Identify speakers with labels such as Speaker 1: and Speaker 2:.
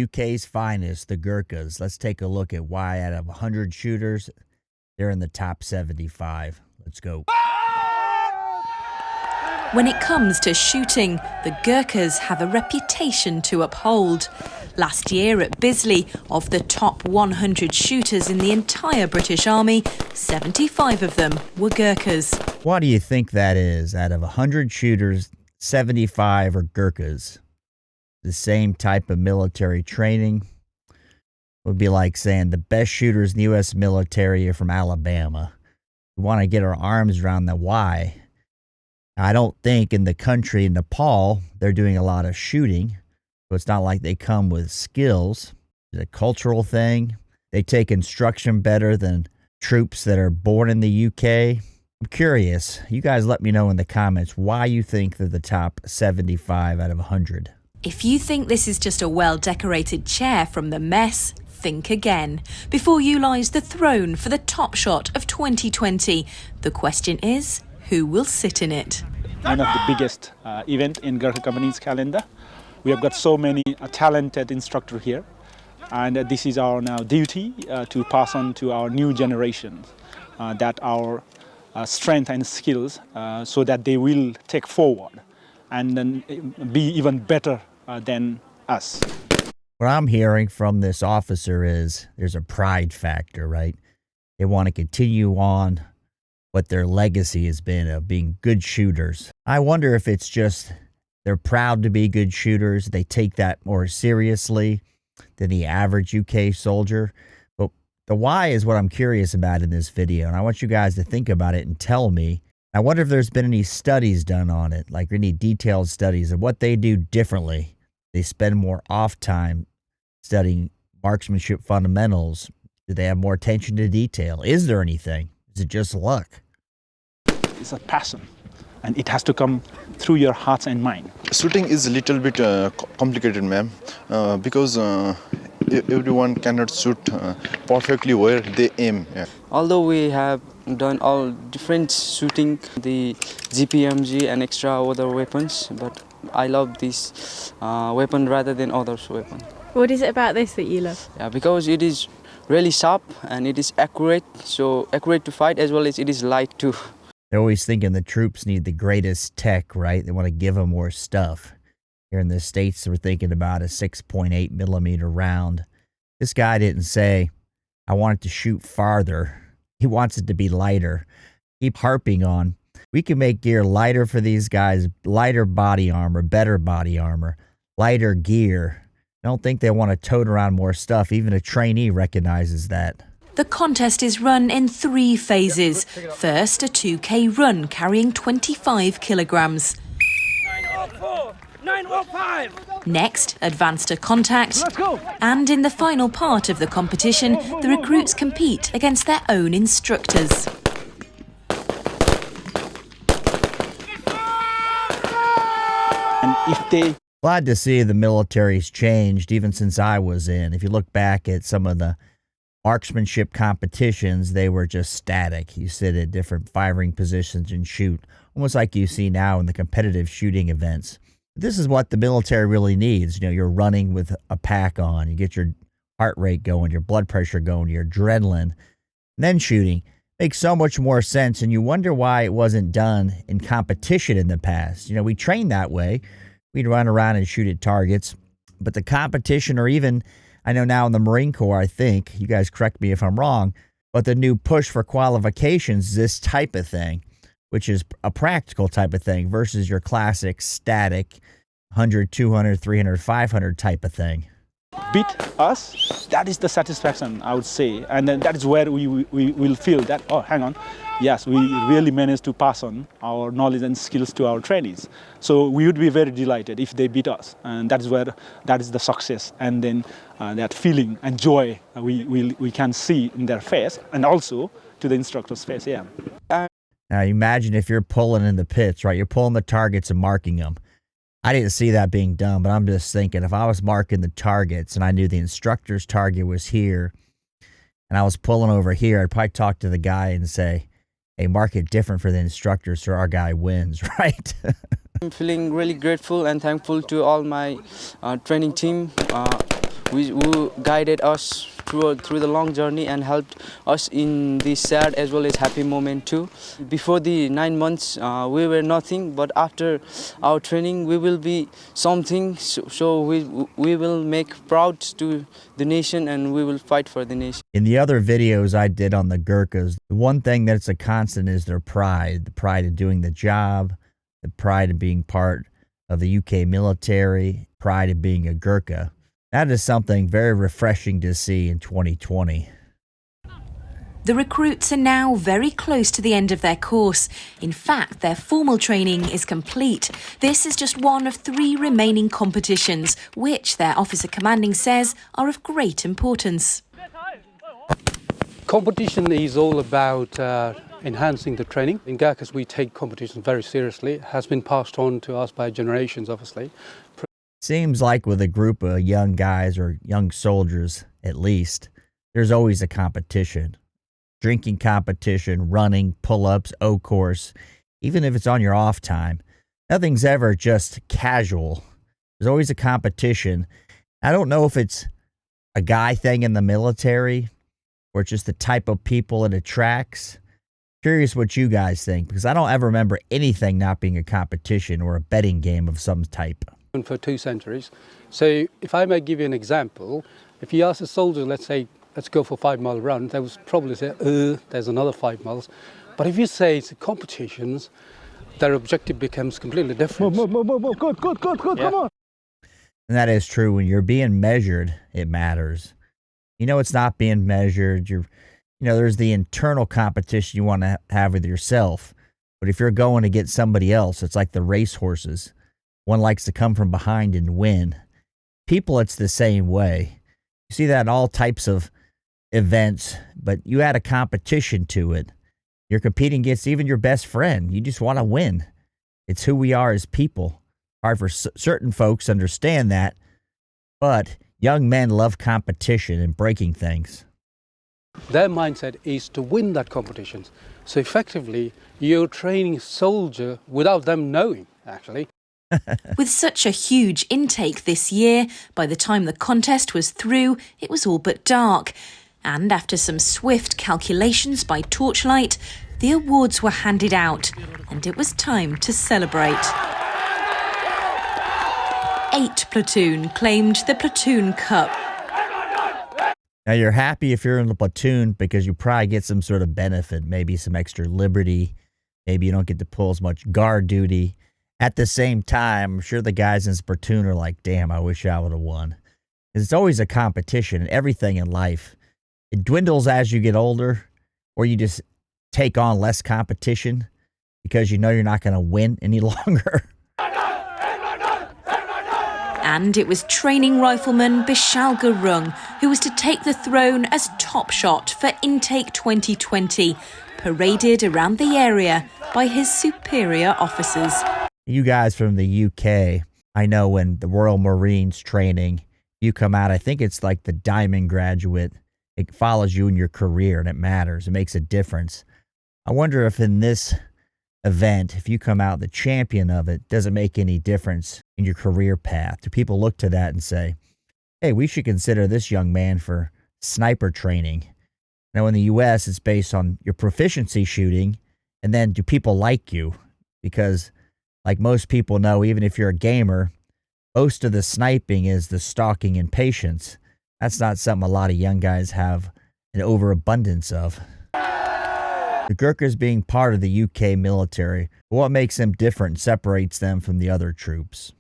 Speaker 1: UK's finest, the Gurkhas. Let's take a look at why out of 100 shooters, they're in the top 75. Let's go.
Speaker 2: When it comes to shooting, the Gurkhas have a reputation to uphold. Last year at Bisley, of the top 100 shooters in the entire British Army, 75 of them were Gurkhas.
Speaker 1: Why do you think that is? Out of 100 shooters, 75 are Gurkhas. The same type of military training would be like saying the best shooters in the U.S. military are from Alabama. We want to get our arms around the why. I don't think in the country, in Nepal, they're doing a lot of shooting. So it's not like they come with skills. It's a cultural thing. They take instruction better than troops that are born in the UK. I'm curious. You guys let me know in the comments why you think they're the top 75 out of 100.
Speaker 2: If you think this is just a well-decorated chair from the mess, think again. Before you lies the throne for the top shot of 2020. The question is, who will sit in it?
Speaker 3: One of the biggest event in Gurkha company's calendar. We have got so many talented instructors here, and this is our now duty to pass on to our new generation that our strength and skills so that they will take forward and then be even better than us.
Speaker 1: What I'm hearing from this officer is there's a pride factor, right? They want to continue on what their legacy has been of being good shooters. I wonder if it's just they're proud to be good shooters. They take that more seriously than the average UK soldier. But the why is what I'm curious about in this video. And I want you guys to think about it and tell me. I wonder if there's been any studies done on it, like any detailed studies of what they do differently. They spend more off time studying marksmanship fundamentals. Do they have more attention to detail? Is there anything? Is it just luck?
Speaker 3: It's a passion, and it has to come through your heart and mind.
Speaker 4: Shooting is a little bit complicated, ma'am, because everyone cannot shoot perfectly where they aim. Yeah.
Speaker 5: Although we have done all different shooting, the GPMG and extra other weapons, but I love this weapon rather than others' weapon.
Speaker 6: What is it about this that you love?
Speaker 5: Yeah, because it is really sharp and it is accurate, so accurate to fight as well as it is light too.
Speaker 1: They're always thinking the troops need the greatest tech, right? They want to give them more stuff. Here in the States, we're thinking about a 6.8 millimeter round. This guy didn't say, I want it to shoot farther. He wants it to be lighter. Keep harping on, we can make gear lighter for these guys, lighter body armor, better body armor, lighter gear. I don't think they want to tote around more stuff. Even a trainee recognizes that.
Speaker 2: The contest is run in 3 phases. First, a 2K run carrying 25 kilograms.
Speaker 7: 904, 905.
Speaker 2: Next, advance to contact. And in the final part of the competition, the recruits compete against their own instructors.
Speaker 3: And if they
Speaker 1: Glad to see the military's changed even since I was in. If you look back at some of the marksmanship competitions, they were just static. You sit at different firing positions and shoot, almost like you see now in the competitive shooting events. This is what the military really needs. You know, you're running with a pack on. You get your heart rate going, your blood pressure going, your adrenaline, and then shooting. Makes so much more sense, and you wonder why it wasn't done in competition in the past. You know, we trained that way. We'd run around and shoot at targets, but the competition, or even, I know now in the Marine Corps, I think, you guys correct me if I'm wrong, but the new push for qualifications is this type of thing, which is a practical type of thing versus your classic static 100, 200, 300, 500 type of thing.
Speaker 3: beat us, that is the satisfaction, I would say. And then that is where we will feel that, oh, hang on, yes, we really managed to pass on our knowledge and skills to our trainees. So we would be very delighted if they beat us. And that is where, that is the success. And then that feeling and joy we can see in their face, and also to the instructor's face, yeah.
Speaker 1: Now imagine if you're pulling in the pits, right? You're pulling the targets and marking them. I didn't see that being done, but I'm just thinking if I was marking the targets and I knew the instructor's target was here and I was pulling over here, I'd probably talk to the guy and say, hey, mark it different for the instructor so our guy wins, right?
Speaker 5: I'm feeling really grateful and thankful to all my training team who guided us through the long journey and helped us in the sad as well as happy moment too. Before the 9 months, we were nothing, but after our training, we will be something. So we will make proud to the nation and we will fight for the nation.
Speaker 1: In the other videos I did on the Gurkhas, the one thing that's a constant is their pride. The pride in doing the job, the pride in being part of the UK military, pride in being a Gurkha. That is something very refreshing to see in 2020.
Speaker 2: The recruits are now very close to the end of their course. In fact, their formal training is complete. This is just one of 3 remaining competitions, which their officer commanding says are of great importance.
Speaker 8: Competition is all about enhancing the training. In Gurkhas, we take competition very seriously. It has been passed on to us by generations, obviously.
Speaker 1: Seems like with a group of young guys or young soldiers, at least, there's always a competition. Drinking competition, running, pull-ups, O-course, even if it's on your off time. Nothing's ever just casual. There's always a competition. I don't know if it's a guy thing in the military or just the type of people it attracts. Curious what you guys think, because I don't ever remember anything not being a competition or a betting game of some type.
Speaker 8: For 2 centuries. So if I may give you an example, if you ask a soldier, let's say, let's go for a 5-mile run, they would probably say, there's another 5 miles. But if you say it's competitions, their objective becomes completely different.
Speaker 3: Good, come on.
Speaker 1: And that is true. When you're being measured, it matters. You know it's not being measured. There's the internal competition you want to have with yourself. But if you're going to get somebody else, it's like the race horses. One likes to come from behind and win. People, it's the same way. You see that in all types of events, but you add a competition to it. You're competing against even your best friend. You just want to win. It's who we are as people. Hard for certain folks to understand that, but young men love competition and breaking things.
Speaker 8: Their mindset is to win that competition. So effectively, you're training a soldier without them knowing, actually.
Speaker 2: With such a huge intake this year, by the time the contest was through, it was all but dark. And after some swift calculations by torchlight, the awards were handed out, and it was time to celebrate. 8 platoon claimed the Platoon Cup.
Speaker 1: Now, you're happy if you're in the platoon because you probably get some sort of benefit, maybe some extra liberty. Maybe you don't get to pull as much guard duty. At the same time, I'm sure the guys in this platoon are like, damn, I wish I would have won. It's always a competition in everything in life. It dwindles as you get older, or you just take on less competition because you know you're not going to win any longer.
Speaker 2: And it was training rifleman Bishal Gurung who was to take the throne as top shot for Intake 2020, paraded around the area by his superior officers.
Speaker 1: You guys from the UK, I know when the Royal Marines training, you come out, I think it's like the Diamond graduate. It follows you in your career and it matters. It makes a difference. I wonder if in this event, if you come out the champion of it, does it make any difference in your career path? Do people look to that and say, hey, we should consider this young man for sniper training? Now, in the U.S., it's based on your proficiency shooting, and then do people like you? Because like most people know, even if you're a gamer, most of the sniping is the stalking and patience. That's not something a lot of young guys have an overabundance of. The Gurkhas being part of the UK military, what makes them different and separates them from the other troops?